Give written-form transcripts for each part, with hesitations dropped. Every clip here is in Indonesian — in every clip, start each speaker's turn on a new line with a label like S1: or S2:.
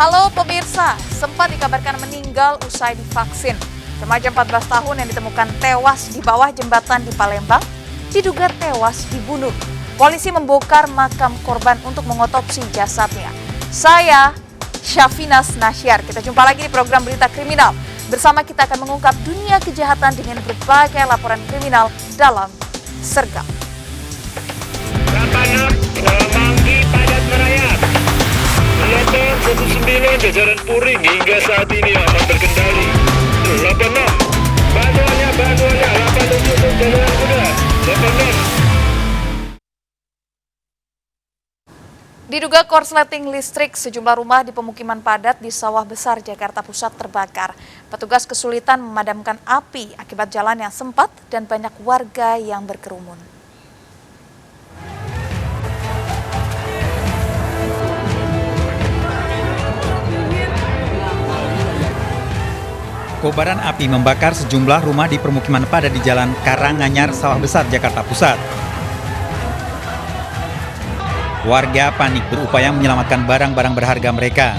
S1: Halo pemirsa, sempat dikabarkan meninggal usai divaksin. Remaja 14 tahun yang ditemukan tewas di bawah jembatan di Palembang diduga tewas dibunuh. Polisi membongkar makam korban untuk mengotopsi jasadnya. Saya Syafinas Nasyar. Kita jumpa lagi di program Berita Kriminal. Bersama kita akan mengungkap dunia kejahatan dengan berbagai laporan kriminal dalam Sergap.
S2: Manggi padat merayap. Kilometer 19 jajaran Puring hingga saat ini aman terkendali. 86 bantuannya 87 jajaran kuda 86.
S1: Diduga korsleting listrik, sejumlah rumah di pemukiman padat di Sawah Besar, Jakarta Pusat terbakar. Petugas kesulitan memadamkan api akibat jalan yang sempit dan banyak warga yang berkerumun.
S3: Kobaran api membakar sejumlah rumah di permukiman padat di Jalan Karanganyar, Sawah Besar, Jakarta Pusat. Warga panik berupaya menyelamatkan barang-barang berharga mereka.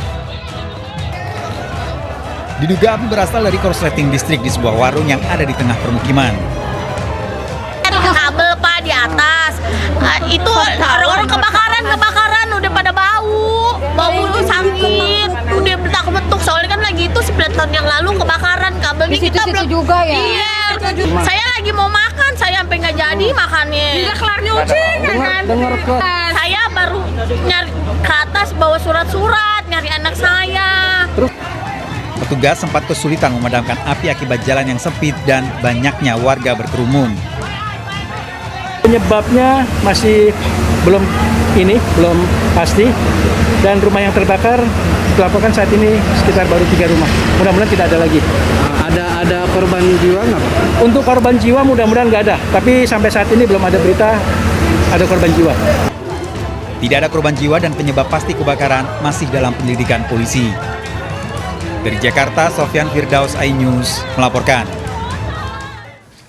S3: Diduga api berasal dari korsleting listrik di sebuah warung yang ada di tengah permukiman.
S4: Kabel Pak di atas, itu orang kebakaran udah pada bau sakit, udah betak-betuk soalnya kan lagi itu 9 tahun yang lalu kebakaran kabelnya kita belum
S5: juga ya.
S4: Iya, saya lagi mau makan, saya sampai nggak jadi makannya.
S5: Tidak kelar nyuci kan?
S4: Saya baru nyari ke atas bawa surat-surat nyari anak saya.
S3: Petugas sempat kesulitan memadamkan api akibat jalan yang sempit dan banyaknya warga berkerumun.
S6: Penyebabnya masih belum pasti, dan rumah yang terbakar dilaporkan saat ini sekitar baru 3 rumah. Mudah-mudahan tidak ada lagi.
S7: Ada korban jiwa nggak Pak?
S6: Untuk korban jiwa mudah-mudahan nggak ada, tapi sampai saat ini belum ada berita ada korban jiwa.
S3: Tidak ada korban jiwa dan penyebab pasti kebakaran masih dalam penyelidikan polisi. Dari Jakarta, Sofyan Firdaus, iNews melaporkan.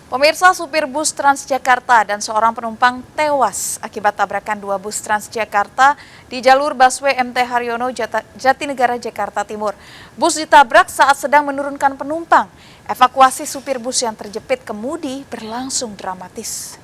S1: Pemirsa, supir bus Transjakarta dan seorang penumpang tewas akibat tabrakan 2 bus Transjakarta di jalur busway MT Haryono, Jatinegara, Jakarta Timur. Bus ditabrak saat sedang menurunkan penumpang. Evakuasi supir bus yang terjepit kemudi berlangsung dramatis.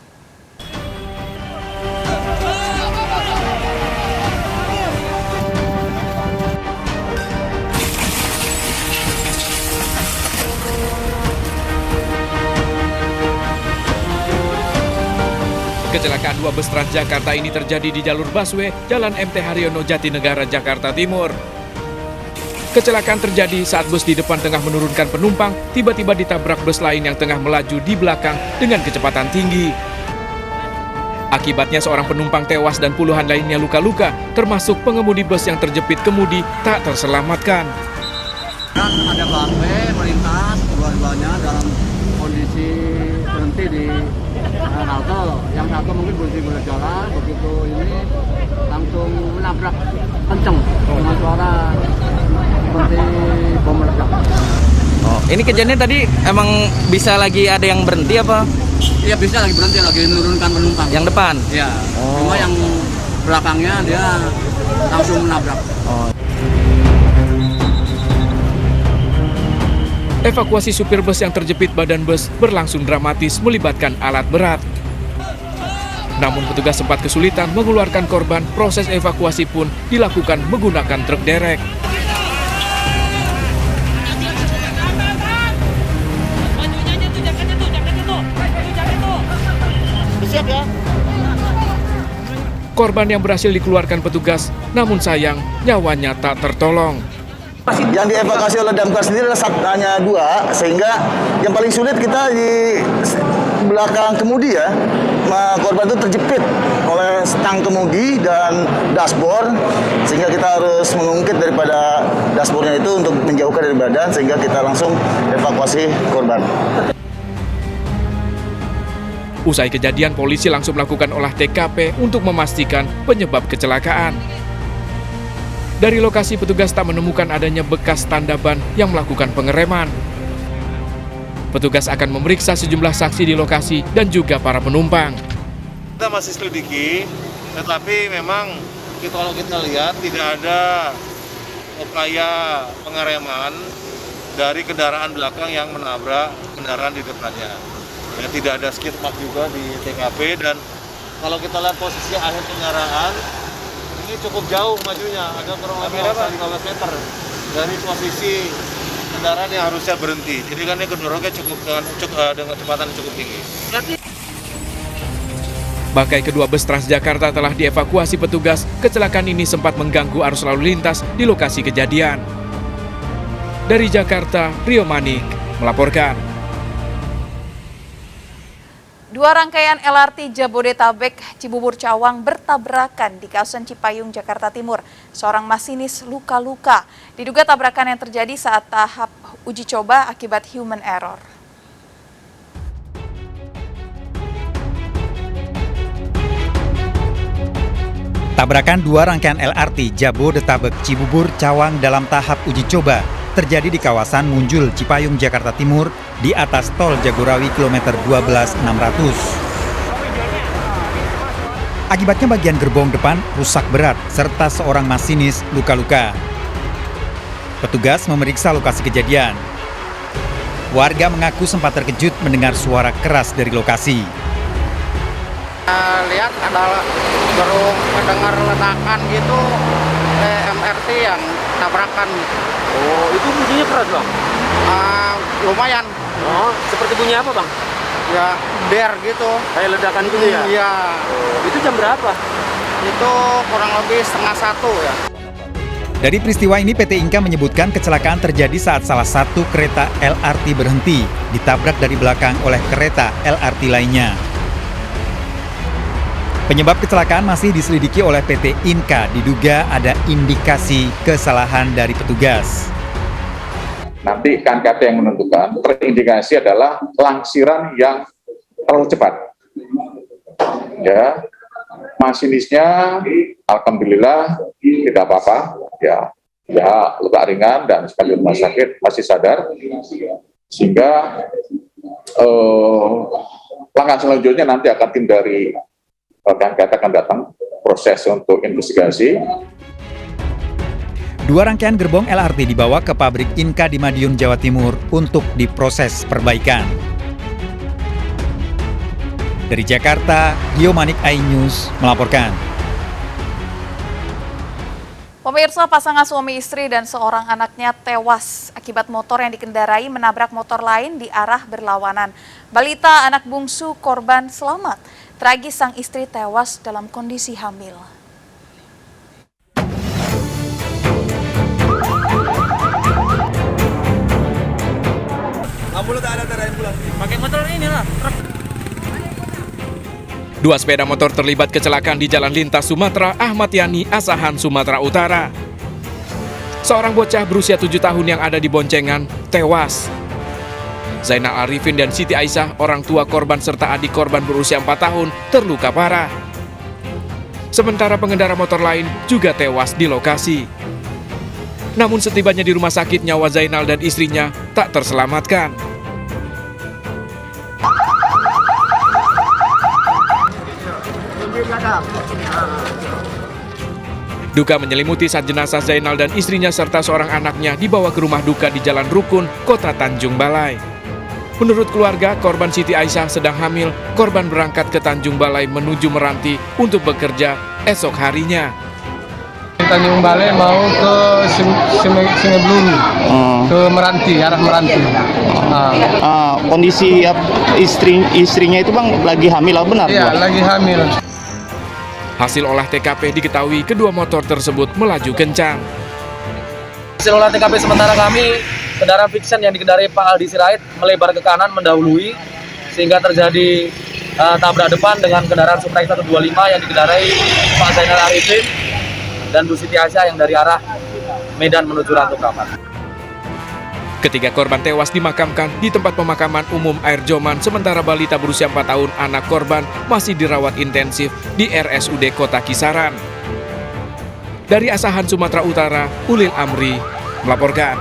S8: Kecelakaan 2 bus Transjakarta ini terjadi di jalur busway Jalan MT Haryono, Jatinegara, Jakarta Timur. Kecelakaan terjadi saat bus di depan tengah menurunkan penumpang, tiba-tiba ditabrak bus lain yang tengah melaju di belakang dengan kecepatan tinggi. Akibatnya seorang penumpang tewas dan puluhan lainnya luka-luka, termasuk pengemudi bus yang terjepit kemudi tak terselamatkan.
S7: Kan ada busway melintas, dua-duanya dalam kondisi berhenti di halte. Yang satu mungkin berhenti berjalan, begitu ini langsung menabrak kenceng dengan suara seperti bom meledak.
S9: Oh, ini kejadiannya tadi emang bisa lagi ada yang berhenti apa?
S7: Iya, bisa lagi berhenti, lagi menurunkan penumpang.
S9: Yang depan?
S7: Iya.
S9: Oh.
S7: Cuma yang belakangnya dia langsung menabrak.
S9: Oh.
S8: Evakuasi supir bus yang terjepit badan bus berlangsung dramatis melibatkan alat berat. Namun petugas sempat kesulitan mengeluarkan korban, proses evakuasi pun dilakukan menggunakan truk derek. Korban yang berhasil dikeluarkan petugas, namun sayang nyawanya tak tertolong.
S10: Yang dievakuasi oleh damkar sendiri adalah hanya 2, sehingga yang paling sulit kita di belakang kemudi ya. Korban itu terjepit oleh stang kemudi dan dashboard, sehingga kita harus mengungkit daripada dashboardnya itu untuk menjauhkan dari badan, sehingga kita langsung evakuasi korban.
S8: Usai kejadian, polisi langsung melakukan olah TKP untuk memastikan penyebab kecelakaan. Dari lokasi, petugas tak menemukan adanya bekas tanda ban yang melakukan pengereman. Petugas akan memeriksa sejumlah saksi di lokasi dan juga para penumpang.
S11: Kita masih selidiki, tetapi memang kalau kita lihat tidak ada upaya pengereman dari kendaraan belakang yang menabrak kendaraan di depannya. Ya, tidak ada skid mark juga di TKP, dan kalau kita lihat posisi akhir kendaraan, ini cukup jauh majunya, ada kurang lebih 15 meter dari posisi kendaraan yang harusnya berhenti. Jadi kan ini kendorongnya dengan kecepatan yang cukup tinggi.
S8: Bangkai kedua bus Transjakarta telah dievakuasi petugas. Kecelakaan ini sempat mengganggu arus lalu lintas di lokasi kejadian. Dari Jakarta, Rio Manik melaporkan.
S1: Dua rangkaian LRT Jabodetabek Cibubur Cawang bertabrakan di kawasan Cipayung, Jakarta Timur. Seorang masinis luka-luka. Diduga tabrakan yang terjadi saat tahap uji coba akibat human error.
S3: Tabrakan dua rangkaian LRT Jabodetabek Cibubur Cawang dalam tahap uji coba terjadi di kawasan Munjul, Cipayung, Jakarta Timur di atas tol Jagorawi kilometer 12.600. Akibatnya bagian gerbong depan rusak berat serta seorang masinis luka-luka. Petugas memeriksa lokasi kejadian. Warga mengaku sempat terkejut mendengar suara keras dari lokasi.
S7: Lihat ada baru mendengar ledakan gitu, MRT yang tabrakan.
S6: Oh, itu bunyinya keras, Bang?
S7: Lumayan.
S6: Oh, seperti bunyi apa, Bang?
S7: Ya, der gitu.
S6: Kayak ledakan gitu ya?
S7: Iya.
S6: Itu jam berapa?
S7: Itu kurang lebih 1:30 ya.
S3: Dari peristiwa ini PT Inka menyebutkan kecelakaan terjadi saat salah satu kereta LRT berhenti, ditabrak dari belakang oleh kereta LRT lainnya. Penyebab kecelakaan masih diselidiki oleh PT Inka, diduga ada indikasi kesalahan dari petugas.
S12: Nanti KNKT yang menentukan, terindikasi adalah langsiran yang terlalu cepat. Ya, masinisnya alhamdulillah tidak apa-apa, ya luka ringan dan sekali rumah sakit masih sadar, sehingga langkah selanjutnya nanti akan tim dari KNKT akan datang proses untuk investigasi.
S3: Dua rangkaian gerbong LRT dibawa ke pabrik Inka di Madiun, Jawa Timur untuk diproses perbaikan. Dari Jakarta, Rio Manik iNews melaporkan.
S1: Pemirsa, pasangan suami istri dan seorang anaknya tewas akibat motor yang dikendarai menabrak motor lain di arah berlawanan. Balita anak bungsu korban selamat. Tragis, sang istri tewas dalam kondisi hamil.
S6: Pakai motor ini lah, truk.
S8: Dua sepeda motor terlibat kecelakaan di Jalan Lintas Sumatera Ahmad Yani, Asahan, Sumatera Utara. Seorang bocah berusia 7 tahun yang ada di boncengan tewas. Zainal Arifin dan Siti Aisyah, orang tua korban serta adik korban berusia 4 tahun, terluka parah. Sementara pengendara motor lain juga tewas di lokasi. Namun setibanya di rumah sakit, nyawa Zainal dan istrinya tak terselamatkan. Duka menyelimuti saat jenazah Zainal dan istrinya serta seorang anaknya dibawa ke rumah duka di Jalan Rukun, Kota Tanjung Balai. Menurut keluarga, korban Siti Aisyah sedang hamil. Korban berangkat ke Tanjung Balai menuju Meranti untuk bekerja esok harinya.
S6: Tanjung Balai mau ke Sungai Bluru, ke Meranti, arah Meranti.
S10: Kondisi istrinya itu Bang lagi hamil, benar?
S6: Iya, lagi hamil.
S8: Hasil olah TKP diketahui kedua motor tersebut melaju kencang.
S13: Hasil olah TKP sementara kami, kendaraan Vixen yang dikendarai Pak Aldi Sirait melebar ke kanan mendahului sehingga terjadi tabrak depan dengan kendaraan Supra 125 yang dikendarai Pak Zainal Arifin dan Bu Siti Aisyah yang dari arah Medan menuju Rantau Kapan.
S8: Ketiga korban tewas dimakamkan di tempat pemakaman umum Air Joman, sementara balita berusia 4 tahun anak korban masih dirawat intensif di RSUD Kota Kisaran. Dari Asahan, Sumatera Utara, Ulil Amri melaporkan.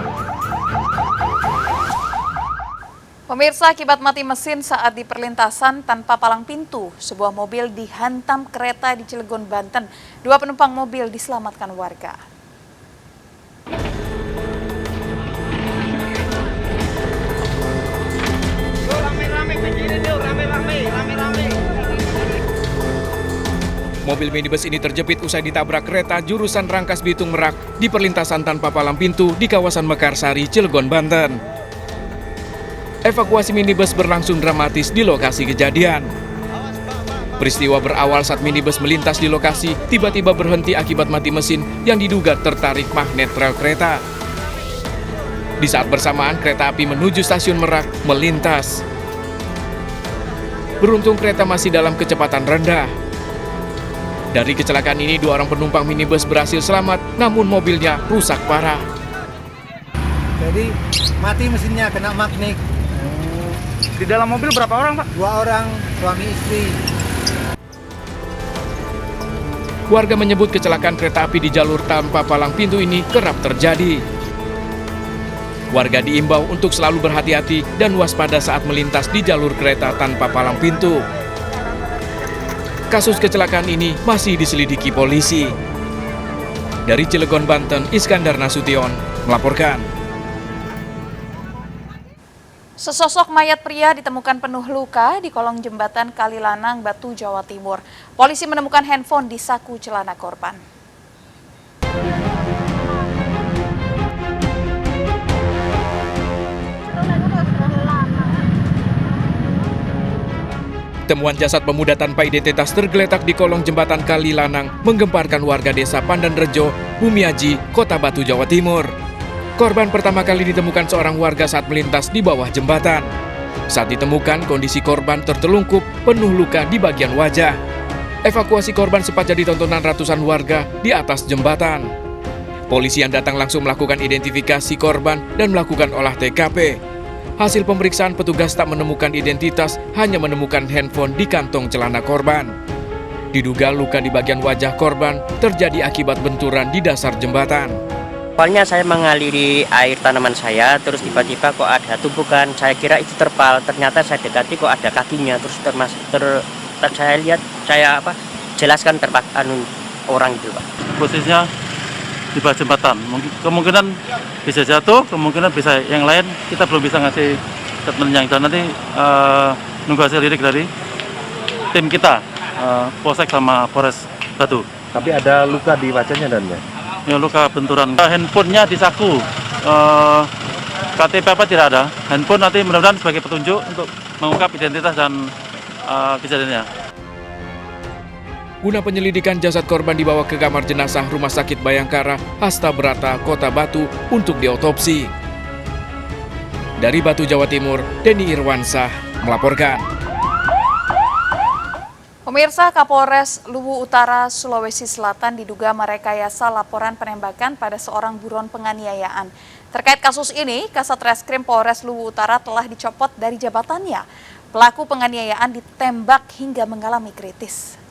S1: Pemirsa, akibat mati mesin saat di perlintasan tanpa palang pintu, sebuah mobil dihantam kereta di Cilegon, Banten. 2 penumpang mobil diselamatkan warga.
S8: Mobil minibus ini terjepit usai ditabrak kereta jurusan Rangkas Bitung Merak di perlintasan tanpa palang pintu di kawasan Mekarsari, Cilegon, Banten. Evakuasi minibus berlangsung dramatis di lokasi kejadian. Peristiwa berawal saat minibus melintas di lokasi, tiba-tiba berhenti akibat mati mesin yang diduga tertarik magnet rel kereta. Di saat bersamaan, kereta api menuju stasiun Merak melintas. Beruntung kereta masih dalam kecepatan rendah. Dari kecelakaan ini, 2 orang penumpang minibus berhasil selamat, namun mobilnya rusak parah.
S14: Jadi mati mesinnya, kena magnet.
S9: Di dalam mobil berapa orang, Pak?
S14: 2 orang, suami istri.
S8: Warga menyebut kecelakaan kereta api di jalur tanpa palang pintu ini kerap terjadi. Warga diimbau untuk selalu berhati-hati dan waspada saat melintas di jalur kereta tanpa palang pintu. Kasus kecelakaan ini masih diselidiki polisi. Dari Cilegon, Banten, Iskandar Nasution melaporkan.
S1: Sesosok mayat pria ditemukan penuh luka di kolong jembatan Kalilanang, Batu, Jawa Timur. Polisi menemukan handphone di saku celana korban.
S8: Temuan jasad pemuda tanpa identitas tergeletak di kolong jembatan Kalilanang menggemparkan warga desa Pandanrejo, Bumiaji, Kota Batu, Jawa Timur. Korban pertama kali ditemukan seorang warga saat melintas di bawah jembatan. Saat ditemukan, kondisi korban tertelungkup, penuh luka di bagian wajah. Evakuasi korban sempat jadi tontonan ratusan warga di atas jembatan. Polisi yang datang langsung melakukan identifikasi korban dan melakukan olah TKP. Hasil pemeriksaan petugas tak menemukan identitas, hanya menemukan handphone di kantong celana korban. Diduga luka di bagian wajah korban terjadi akibat benturan di dasar jembatan.
S15: Awalnya saya mengaliri air tanaman saya, terus tiba-tiba kok ada tumpukan. Saya kira itu terpal, ternyata saya dekati kok ada kakinya. Terus saya lihat, jelaskan orang itu, Pak.
S16: Posisinya di bawah jembatan, kemungkinan bisa jatuh, kemungkinan bisa yang lain, kita belum bisa ngasih statement yang itu. Nanti nunggu hasil lidik dari tim kita, Polsek sama Polres Batu.
S17: Tapi ada luka di wajahnya dan
S16: ya, luka benturan. Handphonenya di saku, KTP apa tidak ada. Handphone nanti mudah-mudahan sebagai petunjuk untuk mengungkap identitas dan kejadiannya.
S8: Guna penyelidikan, jasad korban dibawa ke kamar jenazah Rumah Sakit Bayangkara, Hasta Brata, Kota Batu untuk diotopsi. Dari Batu, Jawa Timur, Denny Irwansah melaporkan.
S1: Pemirsa, Kapolres Luwu Utara, Sulawesi Selatan diduga merekayasa laporan penembakan pada seorang buron penganiayaan. Terkait kasus ini, Kasat Reskrim Polres Luwu Utara telah dicopot dari jabatannya. Pelaku penganiayaan ditembak hingga mengalami kritis.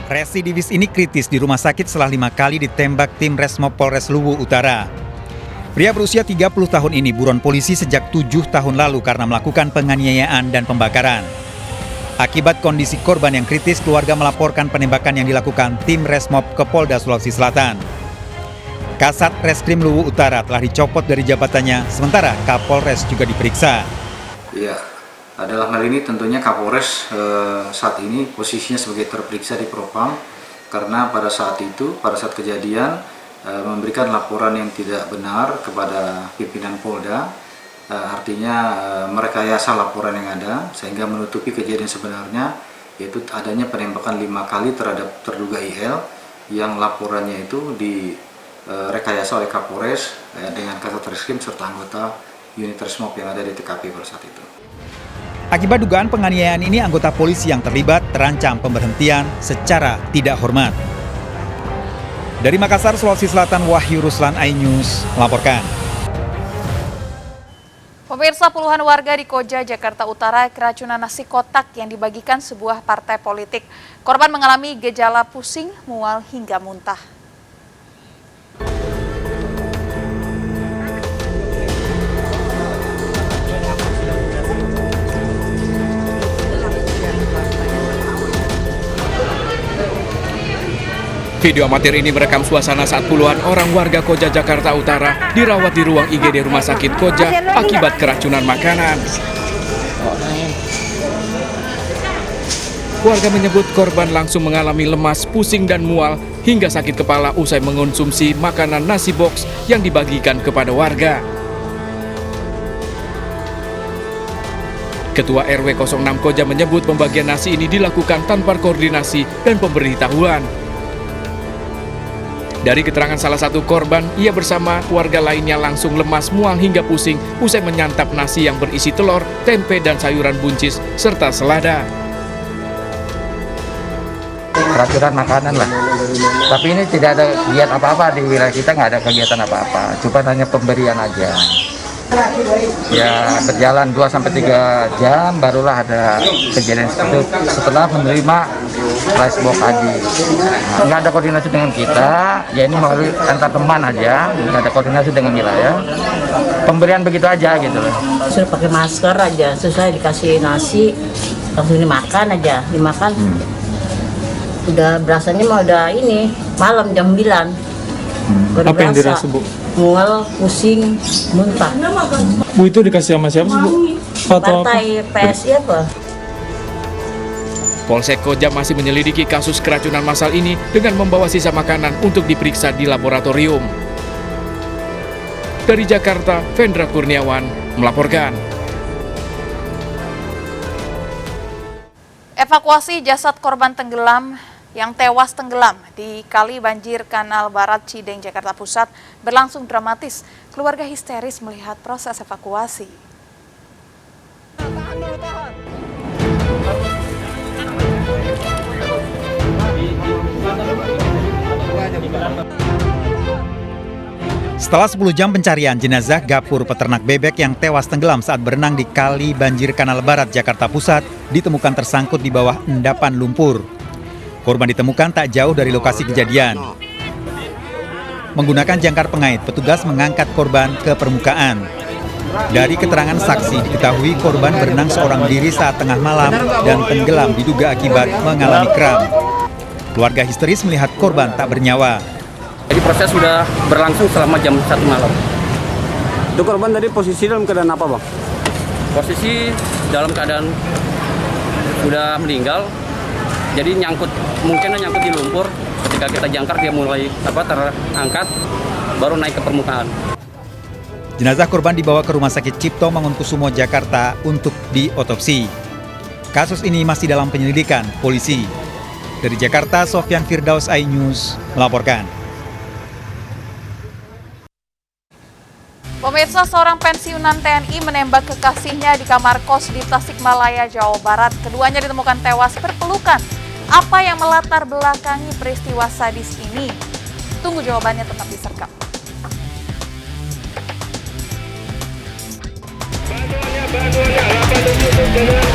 S3: Residivis ini kritis di rumah sakit setelah 5 kali ditembak tim Resmob Polres Luwu Utara. Pria berusia 30 tahun ini buron polisi sejak 7 tahun lalu karena melakukan penganiayaan dan pembakaran. Akibat kondisi korban yang kritis, keluarga melaporkan penembakan yang dilakukan tim Resmob ke Polda Sulawesi Selatan. Kasat Reskrim Luwu Utara telah dicopot dari jabatannya, sementara Kapolres juga diperiksa.
S18: Iya. Dalam hal ini tentunya Kapolres saat ini posisinya sebagai terperiksa di Propam karena pada saat kejadian memberikan laporan yang tidak benar kepada pimpinan Polda, artinya merekayasa laporan yang ada sehingga menutupi kejadian sebenarnya, yaitu adanya penembakan 5 kali terhadap terduga IL yang laporannya itu direkayasa oleh Kapolres dengan Kasat Reskrim serta anggota unit Resmob yang ada di TKP pada saat itu.
S3: Akibat dugaan penganiayaan ini, anggota polisi yang terlibat terancam pemberhentian secara tidak hormat. Dari Makassar, Sulawesi Selatan, Wahyu Ruslan, iNews melaporkan.
S1: Pemirsa, puluhan warga di Koja, Jakarta Utara keracunan nasi kotak yang dibagikan sebuah partai politik. Korban mengalami gejala pusing, mual hingga muntah.
S8: Video amatir ini merekam suasana saat puluhan orang warga Koja, Jakarta Utara dirawat di ruang IGD Rumah Sakit Koja akibat keracunan makanan. Warga menyebut korban langsung mengalami lemas, pusing, dan mual hingga sakit kepala usai mengonsumsi makanan nasi box yang dibagikan kepada warga. Ketua RW 06 Koja menyebut pembagian nasi ini dilakukan tanpa koordinasi dan pemberitahuan. Dari keterangan salah satu korban, ia bersama warga lainnya langsung lemas, mual hingga pusing usai menyantap nasi yang berisi telur, tempe, dan sayuran buncis serta selada.
S19: Keracunan makanan lah. Tapi ini tidak ada kegiatan apa-apa di wilayah kita, nggak ada kegiatan apa-apa. Cuma hanya pemberian aja. Ya berjalan 2-3 jam barulah ada kejadian seperti itu setelah menerima rice box tadi. Nggak ada koordinasi dengan kita, ya ini melalui antar teman aja, nggak ada koordinasi dengan wilayah. Pemberian begitu aja gitu loh.
S20: Suruh pakai masker aja, susah dikasih nasi, langsung dimakan aja, dimakan. Udah berasanya mah udah ini malam jam 9.
S6: Apa yang dirasa, Bu?
S20: Mual, pusing, muntah.
S6: Bu, itu dikasih sama siapa sih, Bu?
S20: Partai PSI apa?
S8: Polsek Koja masih menyelidiki kasus keracunan massal ini dengan membawa sisa makanan untuk diperiksa di laboratorium. Dari Jakarta, Vendra Kurniawan melaporkan.
S1: Evakuasi jasad korban tenggelam yang tewas tenggelam di Kali Banjir Kanal Barat Cideng, Jakarta Pusat berlangsung dramatis. Keluarga histeris melihat proses evakuasi.
S3: Setelah 10 jam pencarian, jenazah Gapur peternak bebek yang tewas tenggelam saat berenang di Kali Banjir Kanal Barat, Jakarta Pusat ditemukan tersangkut di bawah endapan lumpur. Korban ditemukan tak jauh dari lokasi kejadian. Menggunakan jangkar pengait, petugas mengangkat korban ke permukaan. Dari keterangan saksi, diketahui korban berenang seorang diri saat tengah malam dan tenggelam diduga akibat mengalami kram. Keluarga histeris melihat korban tak bernyawa.
S9: Jadi proses sudah berlangsung selama jam 1 malam.
S21: Itu korban tadi posisi dalam keadaan apa, Bang?
S9: Posisi dalam keadaan sudah meninggal. Jadi mungkin nyangkut di lumpur. Ketika kita jangkar dia mulai terangkat, baru naik ke permukaan.
S3: Jenazah korban dibawa ke Rumah Sakit Cipto Mangunkusumo, Jakarta untuk diotopsi. Kasus ini masih dalam penyelidikan polisi. Dari Jakarta, Sofyan Firdaus, iNews melaporkan.
S1: Pemirsa, seorang pensiunan TNI menembak kekasihnya di kamar kos di Tasikmalaya, Jawa Barat. Keduanya ditemukan tewas berpelukan. Apa yang melatar belakangi peristiwa sadis ini? Tunggu jawabannya, tetap di Serkap.
S2: Bantuannya, 8 untuk